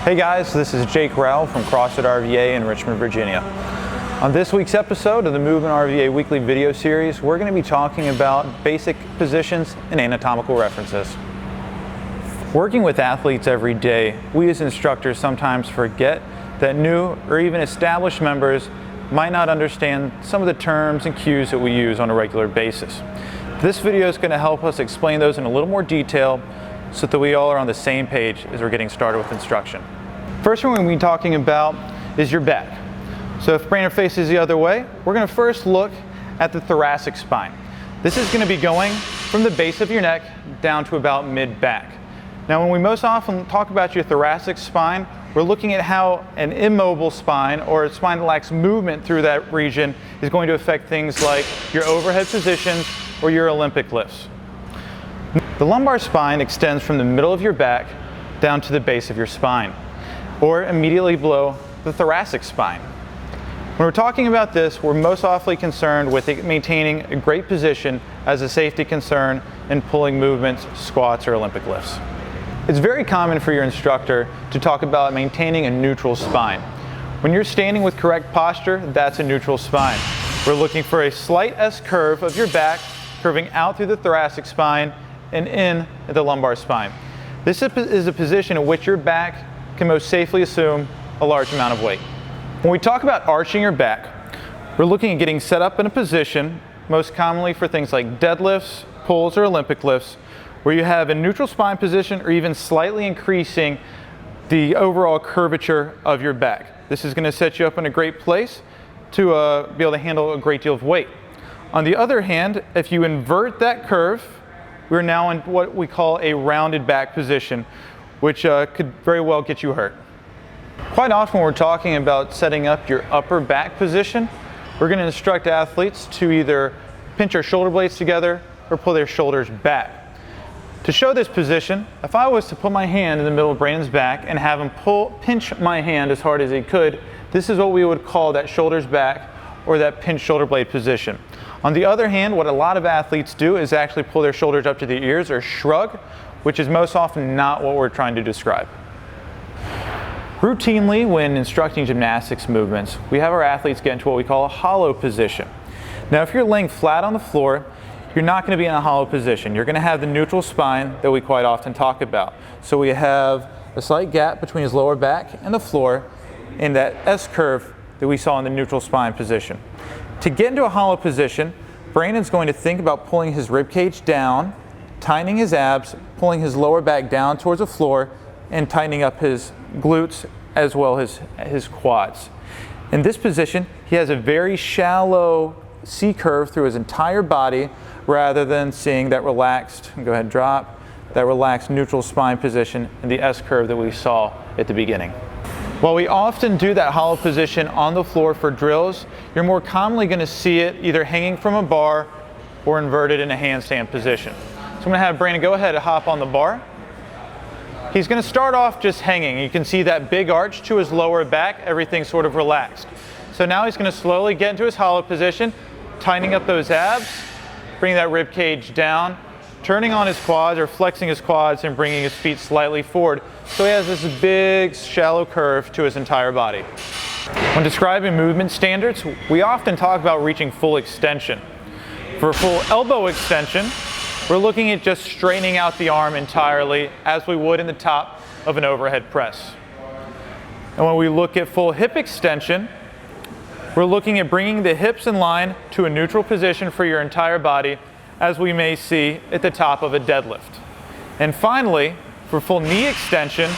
Hey guys, this is Jake Rowell from CrossFit in Richmond, Virginia. On this week's episode of the MovementRVA weekly video series, we're going to be talking about basic positions and anatomical references. Working with athletes every day, we as instructors sometimes forget that new or even established members might not understand some of the terms and cues that we use on a regular basis. This video is going to help us explain those in a little more detail so that we all are on the same page as we're getting started with instruction. First one we're going to be talking about is your back. So if Brandon faces the other way, we're going to first look at the thoracic spine. This is going to be going from the base of your neck down to about mid-back. Now when we most often talk about your thoracic spine, we're looking at how an immobile spine or a spine that lacks movement through that region is going to affect things like your overhead positions or your Olympic lifts. The lumbar spine extends from the middle of your back down to the base of your spine, or immediately below the thoracic spine. When we're talking about this, we're most often concerned with maintaining a great position as a safety concern in pulling movements, squats, or Olympic lifts. It's very common for your instructor to talk about maintaining a neutral spine. When you're standing with correct posture, that's a neutral spine. We're looking for a slight S curve of your back, curving out through the thoracic spine and in at the lumbar spine. This is a position in which your back can most safely assume a large amount of weight. When we talk about arching your back, we're looking at getting set up in a position, most commonly for things like deadlifts, pulls, or Olympic lifts, where you have a neutral spine position or even slightly increasing the overall curvature of your back. This is going to set you up in a great place to be able to handle a great deal of weight. On the other hand, if you invert that curve, we're now in what we call a rounded back position, which could very well get you hurt. Quite often when we're talking about setting up your upper back position, we're going to instruct athletes to either pinch their shoulder blades together or pull their shoulders back. To show this position, if I was to put my hand in the middle of Brandon's back and have him pinch my hand as hard as he could, this is what we would call that shoulders back or that pinch shoulder blade position. On the other hand, what a lot of athletes do is actually pull their shoulders up to the ears or shrug, which is most often not what we're trying to describe. Routinely, when instructing gymnastics movements, we have our athletes get into what we call a hollow position. Now, if you're laying flat on the floor, you're not going to be in a hollow position. You're going to have the neutral spine that we quite often talk about. So we have a slight gap between his lower back and the floor in that S curve that we saw in the neutral spine position. To get into a hollow position, Brandon's going to think about pulling his rib cage down, tightening his abs, pulling his lower back down towards the floor, and tightening up his glutes as well as his quads. In this position, he has a very shallow C curve through his entire body rather than seeing that relaxed, go ahead and drop, that relaxed neutral spine position and the S curve that we saw at the beginning. While we often do that hollow position on the floor for drills, you're more commonly going to see it either hanging from a bar or inverted in a handstand position. So I'm going to have Brandon go ahead and hop on the bar. He's going to start off just hanging. You can see that big arch to his lower back, everything's sort of relaxed. So now he's going to slowly get into his hollow position, tightening up those abs, bringing that rib cage down, turning on his quads or flexing his quads and bringing his feet slightly forward. So he has this big shallow curve to his entire body. When describing movement standards, we often talk about reaching full extension. For full elbow extension, we're looking at just straightening out the arm entirely as we would in the top of an overhead press. And when we look at full hip extension, we're looking at bringing the hips in line to a neutral position for your entire body, as we may see at the top of a deadlift. And finally, for full knee extension,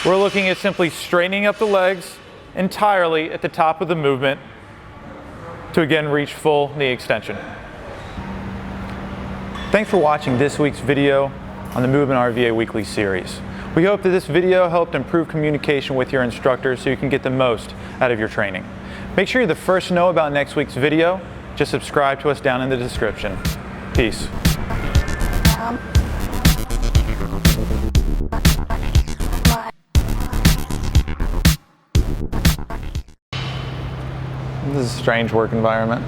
we're looking at simply straightening up the legs entirely at the top of the movement to again reach full knee extension. Thanks for watching this week's video on the MovementRVA weekly series. We hope that this video helped improve communication with your instructor so you can get the most out of your training. Make sure you're the first to know about next week's video. Just subscribe to us down in the description. Peace. This is a strange work environment.